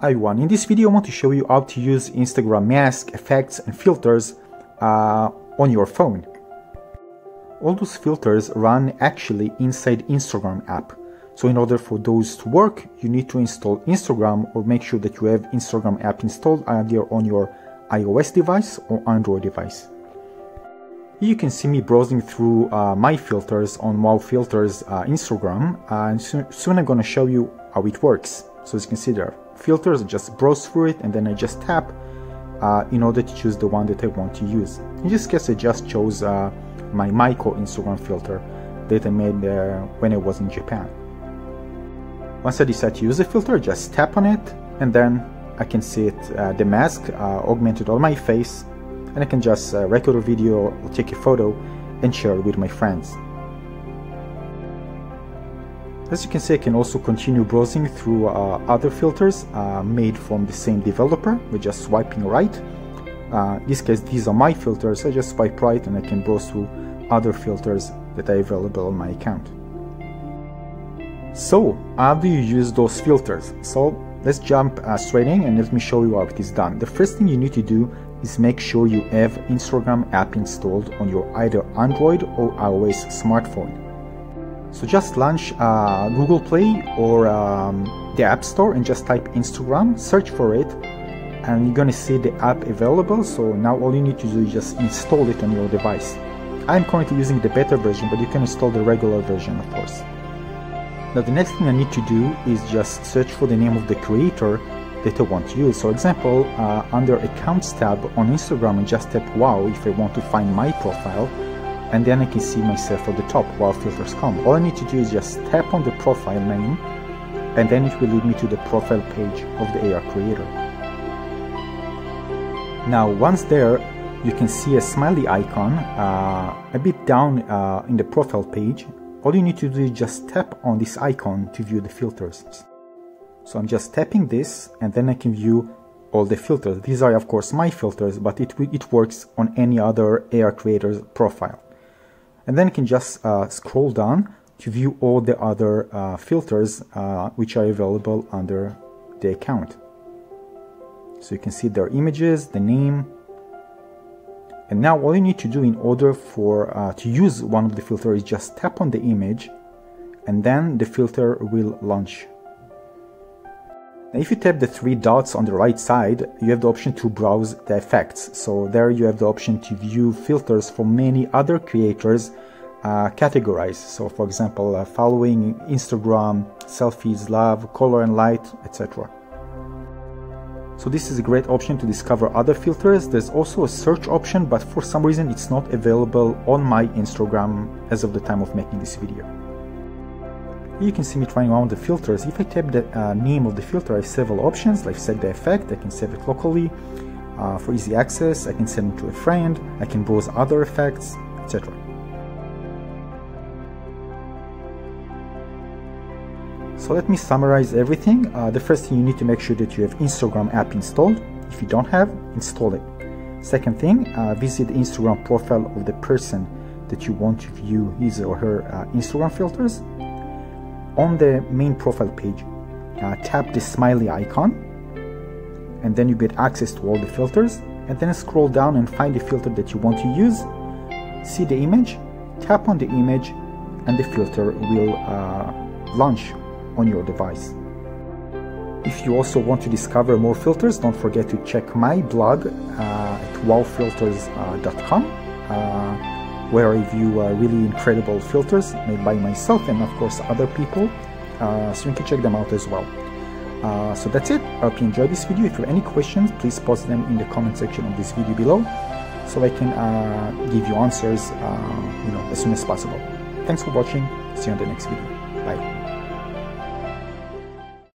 Hi everyone, in this video I want to show you how to use Instagram mask, effects and filters on your phone. All those filters run actually inside Instagram app. So in order for those to work, you need to install Instagram or make sure that you have Instagram app installed either on your iOS device or Android device. Here you can see me browsing through my filters on Wow Filters Instagram, and soon I'm going to show you how it works. So as you can see there, filters, I just browse through it and then I just tap in order to choose the one that I want to use. In this case I just chose my Micro Instagram filter that I made when I was in Japan. Once I decide to use the filter, I just tap on it and then I can see it, the mask augmented on my face, and I can just record a video or take a photo and share it with my friends. As you can see, I can also continue browsing through other filters made from the same developer with just swiping right. In this case, these are my filters. I just swipe right and I can browse through other filters that are available on my account. So, how do you use those filters? So, let's jump straight in and let me show you how it is done. The first thing you need to do is make sure you have Instagram app installed on your either Android or iOS smartphone. So just launch Google Play or the App Store and just type Instagram, search for it, and you're gonna see the app available. So now all you need to do is just install it on your device. I'm currently using the beta version, but you can install the regular version, of course. Now the next thing I need to do is just search for the name of the creator that I want to use. So example, under Accounts tab on Instagram, I just tap Wow if I want to find my profile, and then I can see myself at the top while filters come. All I need to do is just tap on the profile name, and then it will lead me to the profile page of the AR creator. Now once there, you can see a smiley icon a bit down in the profile page. All you need to do is just tap on this icon to view the filters. So I'm just tapping this and then I can view all the filters. These are of course my filters, but it works on any other AR creator's profile. And then you can just scroll down to view all the other filters which are available under the account. So you can see their images, the name. And now all you need to do in order for to use one of the filters is just tap on the image and then the filter will launch. Now if you tap the three dots on the right side, you have the option to browse the effects. So there you have the option to view filters for many other creators categorized. So for example, following, Instagram, selfies, love, color and light, etc. So this is a great option to discover other filters. There's also a search option, but for some reason it's not available on my Instagram as of the time of making this video. Here you can see me trying around the filters. If I tap the name of the filter, I have several options, like set the effect. I can save it locally. For easy access, I can send it to a friend. I can browse other effects, etc. So let me summarize everything. The first thing, you need to make sure that you have Instagram app installed. If you don't have, install it. Second thing, visit the Instagram profile of the person that you want to view his or her Instagram filters. On the main profile page, tap the smiley icon, and then you get access to all the filters, and then scroll down and find the filter that you want to use. See the image, tap on the image, and the filter will launch on your device. If you also want to discover more filters, don't forget to check my blog at wowfilters.com, where I review really incredible filters made by myself and of course other people, so you can check them out as well. So that's it. I hope you enjoyed this video. If you have any questions, please post them in the comment section of this video below, so I can give you answers as soon as possible. Thanks for watching. See you on the next video. Bye.